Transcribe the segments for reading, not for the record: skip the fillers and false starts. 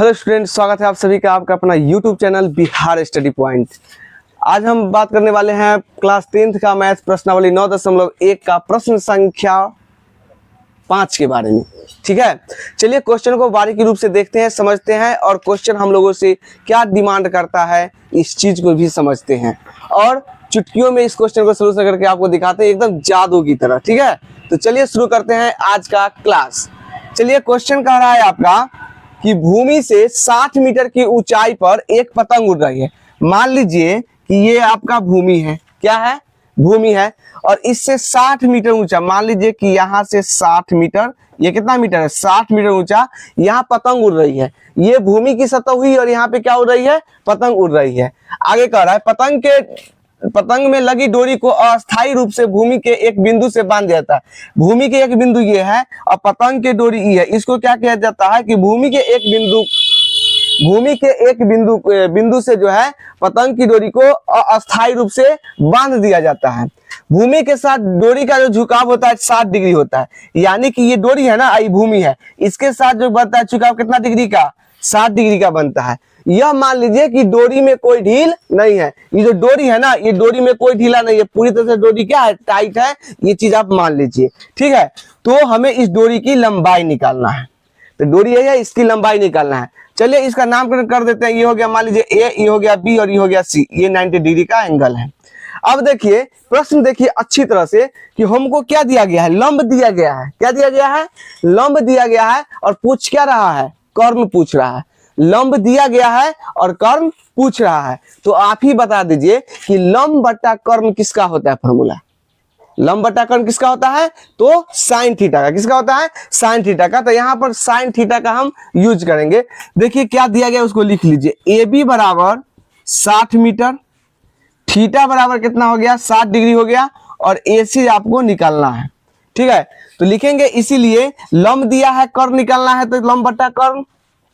Hello student, स्वागत है आप सभी का आपका अपना YouTube channel Bihar study point. आज हम बात करने वाले हैं क्लास 10th का मैथ प्रश्नावली 9.1 का प्रश्न संख्या 5 के बारे में। ठीक है, चलिए क्वेश्चन को बारीकी रूप से देखते हैं, समझते हैं और क्वेश्चन हम लोगों से क्या डिमांड करता है इस चीज को भी समझते हैं और चुटकियों में इस क्वेश्चन को सोल्यूशन करके आपको दिखाते हैं एकदम जादू की तरह। ठीक है, तो चलिए शुरू करते हैं आज का क्लास। चलिए क्वेश्चन कह रहा है आपका कि भूमि से 60 मीटर की ऊंचाई पर एक पतंग उड़ रही है। मान लीजिए कि ये आपका भूमि है, क्या है? भूमि है और इससे 60 मीटर ऊंचा, मान लीजिए कि यहाँ से 60 मीटर, ये कितना मीटर है? 60 मीटर ऊंचा यहाँ पतंग उड़ रही है। ये भूमि की सतह हुई और यहाँ पे क्या उड़ रही है? पतंग उड़ रही है। आगे कह रहा है पतंग में लगी डोरी को अस्थायी रूप से भूमि के एक बिंदु से बांध दिया जाता है। भूमि के एक बिंदु ये है और पतंग के डोरी ये है। इसको क्या किया जाता है कि भूमि के एक बिंदु से जो है पतंग की डोरी को अस्थायी रूप से बांध दिया जाता है। भूमि के साथ डोरी का जो झुकाव होता है 60 डिग्री होता है, यानी कि ये डोरी है ना, ये भूमि है, इसके साथ जो बनता है झुकाव कितना डिग्री का? 60 डिग्री का बनता है। यह मान लीजिए कि डोरी में कोई ढील नहीं है। ये जो डोरी है ना, ये डोरी में कोई ढीला नहीं है, पूरी तरह से डोरी क्या है? टाइट है। ये चीज आप मान लीजिए। ठीक है, तो हमें इस डोरी की लंबाई निकालना है। तो डोरी है, इसकी लंबाई निकालना है। चलिए इसका नामकरण कर देते हैं। ये हो गया मान लीजिए ए, ये हो गया बी और ये हो गया सी। ये 90 डिग्री का एंगल है। अब देखिए प्रश्न देखिए अच्छी तरह से कि हमको क्या दिया गया है? लंब दिया गया है। क्या दिया गया है? लंब दिया गया है और पूछ क्या रहा है? कर्म पूछ रहा है। लंब दिया गया है और कर्म पूछ रहा है, तो आप ही बता दीजिए कि लंब बट्टा कर्म किसका होता है? फॉर्मूला लंब बट्टा कर्म किसका होता है? तो साइन थीटा का। किसका होता है? साइन थीटा का। तो यहाँ पर साइन थीटा का हम यूज करेंगे। देखिए क्या दिया गया उसको लिख लीजिए। ए बी बराबर 60 मीटर, थीटा बराबर कितना हो गया? 60 डिग्री हो गया और ए सी आपको निकालना है। ठीक है, तो लिखेंगे इसीलिए लंब दिया है, कर्म निकालना है, तो लंब बट्टा कर्म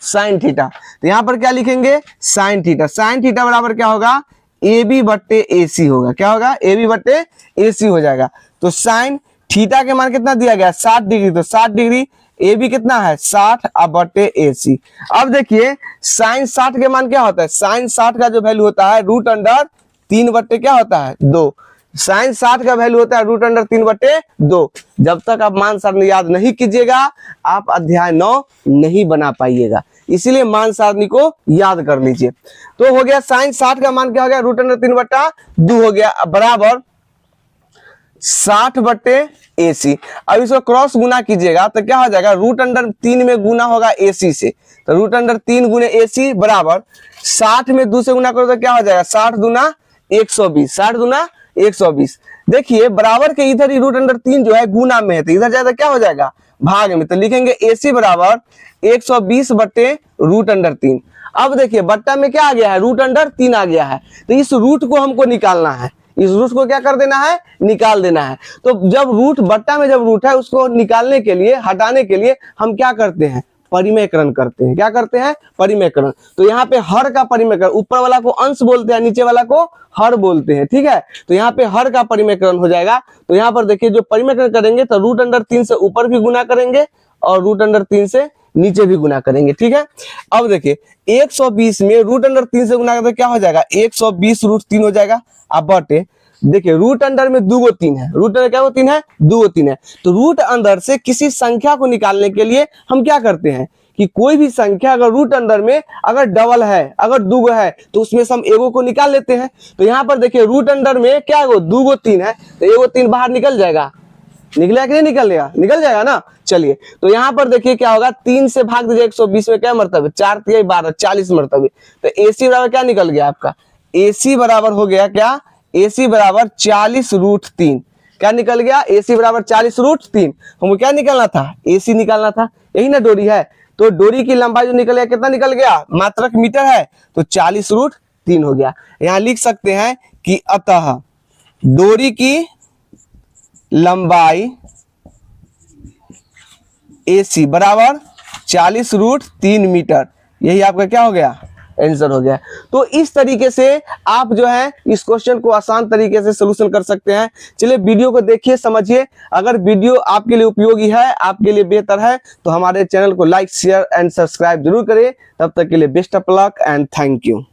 साइन थीटा। तो यहां पर क्या लिखेंगे? Sine theta. साइन थीटा बराबर क्या होगा? ए बी बट्टे ए सी होगा। क्या होगा? ए बी बट्टे ए सी हो जाएगा। तो साइन थीटा के मान कितना दिया गया? 60 डिग्री। तो 60 डिग्री, ए बी कितना है? 60 अब बट्टे ए सी। अब देखिए साइन 60 के मान क्या होता है? साइन 60 का जो वैल्यू होता है √3 बट्टे क्या होता है? 2। साइन 60 का वैल्यू होता है √3 बट्टे 2। जब तक आप मान सारणी याद नहीं कीजिएगा आप अध्याय 9 नहीं बना पाइएगा, इसीलिए मान सारणी को याद कर लीजिए। तो हो गया साइन 60 का मान क्या हो गया? √3 बट्टा 2 हो गया बराबर 60 बट्टे ए सी। अब इसको क्रॉस गुना कीजिएगा तो क्या हो जाएगा? √3 में गुना होगा ए सी से, तो √3 गुने ए सी बराबर 60 में 2 से गुना करो तो क्या हो जाएगा? 60 दूना 120। 60 दूना 120। देखिए बराबर के इधर ही √3 जो है गुना में है, तो इधर जाएगा क्या हो जाएगा? भाग में। तो लिखेंगे AC बराबर 120 बट्टे √3। अब देखिए बट्टा में क्या आ गया है? √3 आ गया है। तो इस रूट को हमको निकालना है। इस रूट को क्या कर देना है? निकाल देना है। तो जब रूट बट्टा में जब रूट है उसको निकालने के लिए, हटाने के लिए हम क्या करते हैं? परिमेयकरण करते हैं। क्या करते हैं? परिमेयकरण। तो यहाँ पे हर का परिमेयकरण, ऊपर वाला को अंश बोलते हैं, नीचे वाला को हर बोलते हैं। ठीक है, तो यहाँ पे हर का परिमेयकरण हो जाएगा। तो यहाँ पर देखिए जो परिमेयकरण करेंगे तो √3 से ऊपर भी गुना करेंगे और √3 से नीचे भी गुना करेंगे। ठीक है, अब देखिए 120 में √3 से गुना करते क्या हो जाएगा? 120 √3 हो जाएगा। अब बटे देखिए रूट अंडर में 2 3 है। रूट अंडर क्या वो 3 है? 2 3 है। तो रूट अंदर से किसी संख्या को निकालने के लिए हम क्या करते हैं कि कोई भी संख्या अगर रूट अंडर में अगर डबल है, अगर 2 है, तो उसमें से हम एगो को निकाल लेते हैं। तो यहाँ पर देखिए रूट अंडर में क्या है? 2 3 है, तो एगो 3 बाहर निकल जाएगा। निकलेगा कि नहीं निकलेगा? निकल जाएगा ना। चलिए तो यहाँ पर देखिए क्या होगा? 3 से भाग दीजिए 120 में क्या मरतबे? 4 3 12 40 मरतबे। तो AC बराबर क्या निकल गया आपका? AC बराबर हो गया क्या? AC बराबर 40 √3। क्या निकल गया? AC बराबर 40 √3। हमको क्या निकालना था? AC निकालना था। यही ना डोरी है, तो डोरी की लंबाई जो निकल गया कितना निकल गया? मात्रक मीटर है, तो 40 √3 हो गया। यहां लिख सकते हैं कि अतः डोरी की लंबाई AC बराबर 40 √3 मीटर। यही आपका क्या हो गया? आंसर हो गया। तो इस तरीके से आप जो है इस क्वेश्चन को आसान तरीके से सोल्यूशन कर सकते हैं। चलिए वीडियो को देखिए, समझिए। अगर वीडियो आपके लिए उपयोगी है, आपके लिए बेहतर है, तो हमारे चैनल को लाइक शेयर एंड सब्सक्राइब जरूर करें। तब तक के लिए best of luck and thank you.